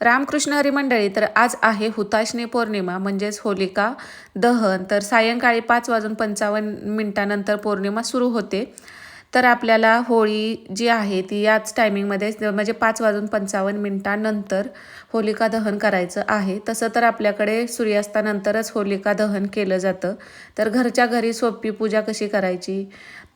रामकृष्ण हरी मंडळी, तर आज आहे हुताशनी पौर्णिमा म्हणजेच होलिका दहन. तर सायंकाळी 5:55 पौर्णिमा सुरू होते. तर आपल्याला होळी जी आहे ती याच टायमिंगमध्ये म्हणजे 5:55 होलिका दहन करायचं आहे. तसं तर आपल्याकडे सूर्यास्तानंतरच होलिका दहन केलं जातं. तर घरच्या घरी सोपी पूजा कशी करायची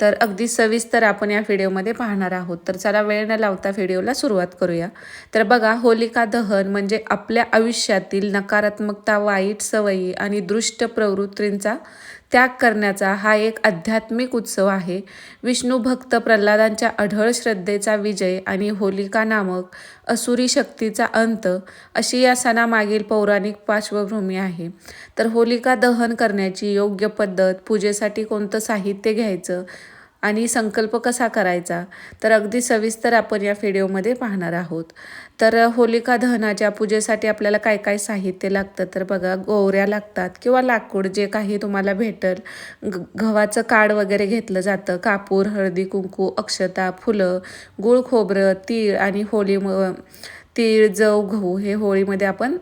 तर अगदी सविस्तर आपण या व्हिडिओमध्ये पाहणार आहोत. तर चला वेळ न लावता व्हिडिओला सुरुवात करूया. तर बघा, होलिका दहन म्हणजे आपल्या आयुष्यातील नकारात्मकता, वाईट सवयी आणि दुष्ट प्रवृत्तींचा त्याग करण्याचा हा एक आध्यात्मिक उत्सव आहे. विष्णू भक्त प्रल्हादांच्या अढळ श्रद्धेचा विजय आणि होलिका नामक असुरी शक्तीचा अंत अशी या सणामागील पौराणिक पार्श्वभूमी आहे. तर होलिका दहन करण्याची योग्य पद्धत, पूजेसाठी कोणतं साहित्य घ्यायचं आणि संकल्प कसा करायचा तर अगदी सविस्तर आपण या व्हिडिओमध्ये पाहणार आहोत. तर होलिका दहनाच्या पूजेसाठी आपल्याला काय काय साहित्य लागतं तर बघा, गोवऱ्या लागतात किंवा लाकूड जे काही तुम्हाला भेटल. गव्हाचं काड वगैरे घेतलं जातं, कापूर, हळदी कुंकू, अक्षता, फुलं, गूळ, खोबरं, तीळ आणि तीळ, जव, गहू हे होळीमध्ये आपण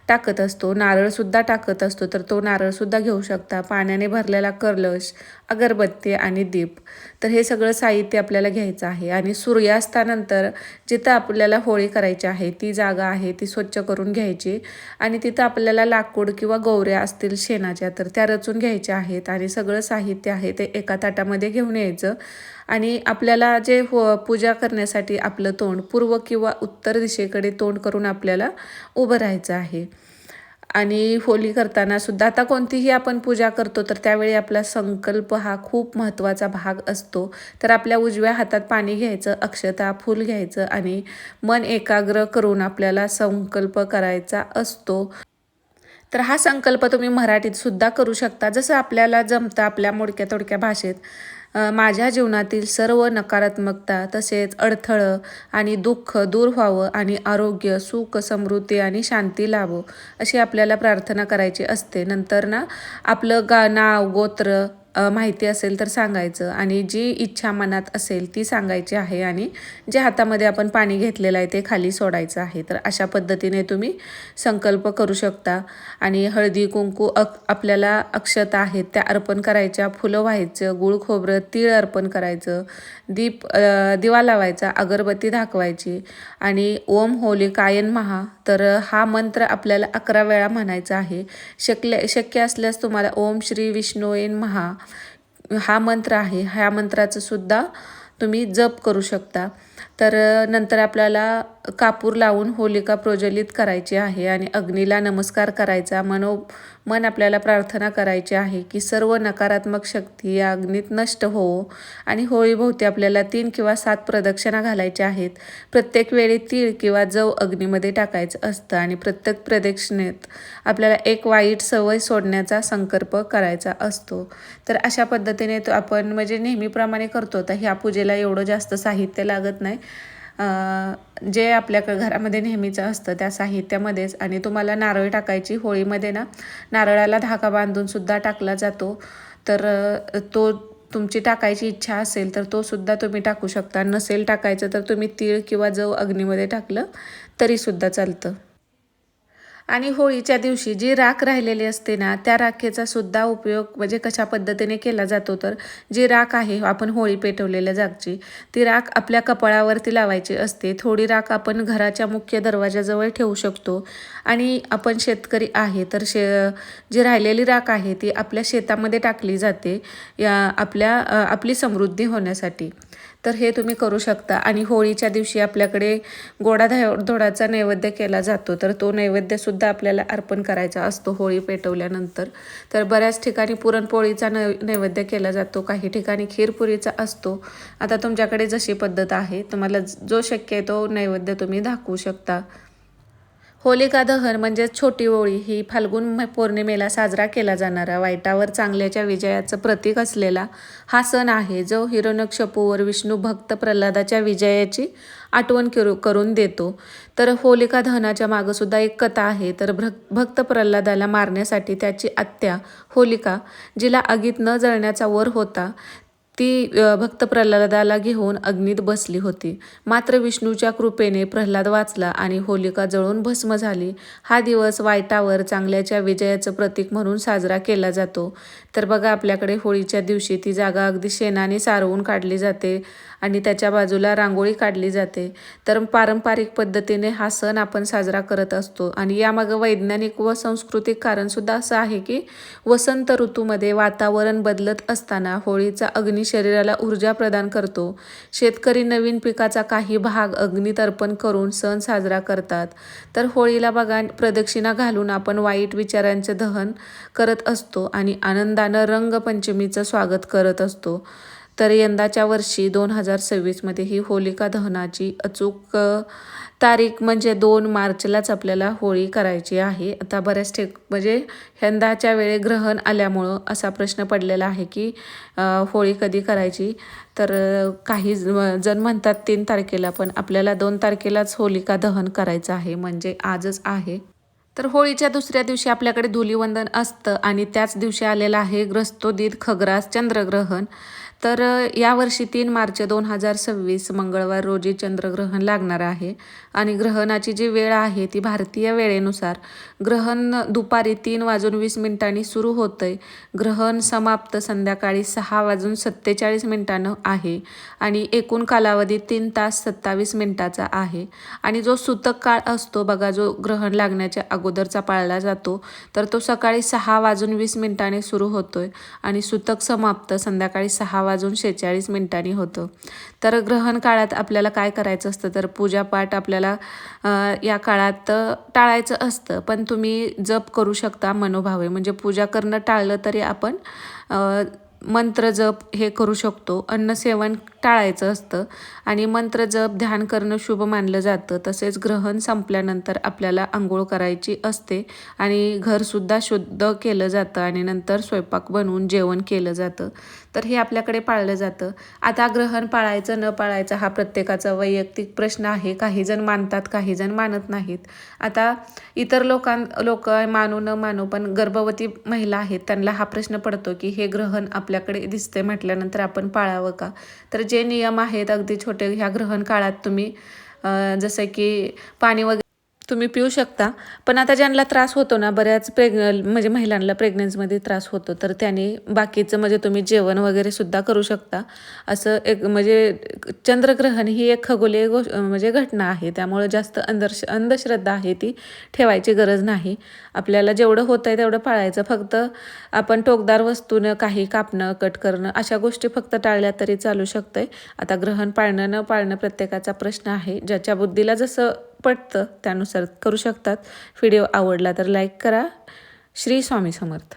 टाकत असतो. नारळसुद्धा टाकत असतो, तर तो नारळसुद्धा घेऊ शकता. पाण्याने भरलेला कलश, अगरबत्ती आणि दीप. तर हे सगळं साहित्य आपल्याला घ्यायचं आहे. आणि सूर्यास्तानंतर जिथं आपल्याला होळी करायची आहे ती जागा आहे ती स्वच्छ करून घ्यायची. आणि तिथं आपल्याला लाकूड किंवा गोवऱ्या असतील शेणाच्या तर त्या रचून घ्यायच्या आहेत. आणि सगळं साहित्य आहे ते एका ताटामध्ये घेऊन यायचं. आणि आपल्याला जे पूजा करण्यासाठी आपलं तोंड पूर्व किंवा उत्तर दिशेकडे तोंड करून आपल्याला उभं राहायचं आहे. आणि होळी करताना सुद्धा आता कोणतीही आपण पूजा करतो तर त्यावेळी आपला संकल्प हा खूप महत्त्वाचा भाग असतो. तर आपल्या उजव्या हातात पाणी घ्यायचं, अक्षता, फूल घ्यायचं आणि मन एकाग्र करून आपल्याला संकल्प करायचा असतो. तर हा संकल्प तुम्ही मराठीत सुद्धा करू शकता, जसं आपल्याला जमतं आपल्या मोडक्या तोडक्या भाषेत. माझ्या जीवनातील सर्व नकारात्मकता तसेच अडथळं आणि दुःख दूर व्हावं आणि आरोग्य, सुख, समृद्धी आणि शांती लाभो अशी आपल्याला प्रार्थना करायची असते. नंतर ना आपलं नाव, गोत्र माहिती असेल तर सांगायचं आणि जी इच्छा मनात असेल ती सांगायची आहे. आणि जे हातामध्ये आपण पाणी घेतलेलं आहे ते खाली सोडायचं आहे. तर अशा पद्धतीने तुम्ही संकल्प करू शकता. आणि हळदी कुंकू आपल्याला अक्षता आहेत त्या अर्पण करायच्या, फुलं व्हायचं, गूळ, खोबरं, तीळ अर्पण करायचं, दिवा लावायचा, अगरबत्ती दाखवायची आणि ओम होलिकायन महा तर हा मंत्र आपल्याला 11 वेळा म्हणायचा आहे. शक्य असल्यास तुम्हाला ओम श्री विष्णूयन महा हा मंत्र आहे, ह्या मंत्राचं सुद्धा तुम्ही जप करू शकता. तर नंतर आपल्याला कापूर लावून होलिका प्रज्वलित करायची आहे आणि अग्नीला नमस्कार करायचा. मन आपल्याला प्रार्थना करायची आहे की सर्व नकारात्मक शक्ती या अग्नीत नष्ट होवो. आणि होळीभोवती आपल्याला 3 किंवा 7 प्रदक्षिणा घालायच्या आहेत. प्रत्येक वेळी तीळ किंवा जव अग्नीमध्ये टाकायचं असतं आणि प्रत्येक प्रदक्षिणेत आपल्याला एक वाईट सवय सोडण्याचा संकल्प करायचा असतो. तर अशा पद्धतीने तो आपण म्हणजे नेहमीप्रमाणे करतो. तर ह्या पूजेला एवढं जास्त साहित्य लागत नाही. जे आपल्याकडे घरामध्ये नेहमीचं असतं त्या साहित्यामध्येच. आणि तुम्हाला नारळ टाकायची होळीमध्ये ना, नारळाला धागा बांधून सुद्धा टाकला जातो. तर तो तुमची टाकायची इच्छा असेल तर तो सुद्धा तुम्ही टाकू शकता. नसेल टाकायचं तर तुम्ही तीळ किंवा जव अग्नीमध्ये टाकलं तरीसुद्धा चालतं. आणि होळीच्या दिवशी जी राख राहिलेली असते ना त्या राखेचा सुद्धा उपयोग म्हणजे कशा पद्धतीने केला जातो तर जी राख आहे आपण होळी पेटवलेल्या जागची ती राख आपल्या कपाळावरती लावायची असते. थोडी राख आपण घराच्या मुख्य दरवाजाजवळ ठेवू शकतो. आणि आपण शेतकरी आहे तर जी राहिलेली राख आहे ती आपल्या शेतामध्ये टाकली जाते आपली समृद्धी होण्यासाठी. तर हे तुम्ही करू शकता. आणि होळीच्या दिवशी आपल्याकडे धोडाचा नैवेद्य केला जातो. तर तो नैवेद्यसुद्धा आपल्याला अर्पण करायचा असतो होळी पेटवल्यानंतर. तर बऱ्याच ठिकाणी पुरणपोळीचा नैवेद्य केला जातो, काही ठिकाणी खीरपुरीचा असतो. आता तुमच्याकडे जशी पद्धत आहे तुम्हाला जो शक्य आहे तो नैवेद्य तुम्ही दाखवू शकता. होलिका दहन म्हणजे छोटी होळी ही फाल्गुन पौर्णिमेला साजरा केला जाणारा वाईटावर चांगल्याच्या विजयाचं प्रतीक असलेला हा सण आहे, जो हिरण्यकशिपूवर विष्णू भक्त प्रल्हादाच्या विजयाची आठवण करून देतो. तर होलिका दहनाच्या मागं सुद्धा एक कथा आहे. तर भक्त प्रल्हादाला मारण्यासाठी त्याची आत्या होलिका, जिला आगीत न जळण्याचा वर होता, ती भक्त प्रल्हादाला घेऊन अग्नीत बसली होती. मात्र विष्णूच्या कृपेने प्रल्हाद वाचला आणि होलिका जळून भस्म झाली. हा दिवस वाईटावर चांगल्याच्या विजयाचं प्रतीक म्हणून साजरा केला जातो. तर बघा आपल्याकडे होळीच्या दिवशी ती जागा अगदी शेणाने सारवून काढली जाते आणि त्याच्या बाजूला रांगोळी काढली जाते. तर पारंपरिक पद्धतीने हा सण आपण साजरा करत असतो आणि यामागं वैज्ञानिक व सांस्कृतिक कारणसुद्धा असं आहे की वसंत ऋतूमध्ये वातावरण बदलत असताना होळीचा अग्नी शरीराला ऊर्जा प्रदान करतो. शेतकरी नवीन पिकाचा काही भाग अग्नीत अर्पण करून सण साजरा करतात. तर होळीला बघा प्रदक्षिणा घालून आपण वाईट विचारांचे दहन करत असतो आणि आनंदानं रंगपंचमीचं स्वागत करत असतो. तर यंदाच्या वर्षी 2026मध्ये ही होलिका दहनाची अचूक तारीख म्हणजे 2 मार्चलाच आपल्याला होळी करायची आहे. आता बऱ्याच म्हणजे यंदाच्या वेळे ग्रहण आल्यामुळं असा प्रश्न पडलेला आहे की होळी कधी करायची. तर काही जण म्हणतात 3 तारखेला, पण आपल्याला 2 तारखेलाच होलिका दहन करायचं आहे, म्हणजे आजच आहे. तर होळीच्या दुसऱ्या दिवशी आपल्याकडे धुलीवंदन असतं आणि त्याच दिवशी आलेलं आहे ग्रस्तोदित खग्रास चंद्रग्रहण. तर यावर्षी 3 मार्च 2026 मंगळवार रोजी चंद्रग्रहण लागणार आहे आणि ग्रहणाची जी वेळ आहे ती भारतीय वेळेनुसार ग्रहण दुपारी 3:20 सुरू होतंय. ग्रहण समाप्त संध्याकाळी 6:47 आहे आणि एकूण कालावधी 3 तास 27 मिनिटाचा आहे. आणि जो सूतक काळ असतो बघा, जो ग्रहण लागण्याच्या अगोदरचा पाळला जातो, तर तो सकाळी 6:20 सुरू होतोय आणि सूतक समाप्त संध्याकाळी 6:46 होतं. तर ग्रहण काळात आपल्याला काय करायचं असतं, तर पूजापाठ आपल्याला या काळात टाळायचं असतं. पण तुम्ही जप करू शकता मनोभावे, म्हणजे पूजा करणं टाळलं तरी आपण मंत्र जप हे करू शकतो. अन्न सेवन टाळायचं असतं आणि मंत्र जप ध्यान करणं शुभ मानलं जातं. तसेच ग्रहण संपल्यानंतर आपल्याला आंघोळ करायची असते आणि घरसुद्धा शुद्ध केलं जातं आणि नंतर स्वयंपाक बनवून जेवण केलं जातं. तर हे आपल्याकडे पाळलं जातं. आता ग्रहण पाळायचं न पाळायचं हा प्रत्येकाचा वैयक्तिक प्रश्न आहे. काही जण मानतात, काही जण मानत नाहीत. आता इतर लोक मानू न मानू, पण गर्भवती महिला आहेत त्यांना हा प्रश्न पडतो की हे ग्रहण आपल्याकडे दिसते म्हटल्यानंतर आपण पाळावं का. तर जे नियम आहेत अगदी छोटे, ह्या ग्रहण काळात तुम्ही जसं की पाणी वगैरे तुम्ही पिऊ शकता. पण आता ज्यांना त्रास होतो ना, बऱ्याच म्हणजे महिलांना प्रेग्नन्सीमध्ये त्रास होतो, तर त्याने बाकीचं म्हणजे तुम्ही जेवण वगैरे सुद्धा करू शकता. असं एक म्हणजे चंद्रग्रहण ही एक खगोलीय म्हणजे घटना आहे, त्यामुळे जास्त अंधश्रद्धा आहे ती ठेवायची गरज नाही. आपल्याला जेवढं होतं आहे तेवढं पाळायचं. फक्त आपण टोकदार वस्तूनं काही कापणं, कट करणं अशा गोष्टी फक्त टाळल्या तरी चालू शकतंय. आता ग्रहण पाळणं न पाळणं प्रत्येकाचा प्रश्न आहे. ज्याच्या बुद्धीला जसं पटतं त्यानुसार करू शकतात. व्हिडिओ आवडला तर लाईक करा. श्री स्वामी समर्थ.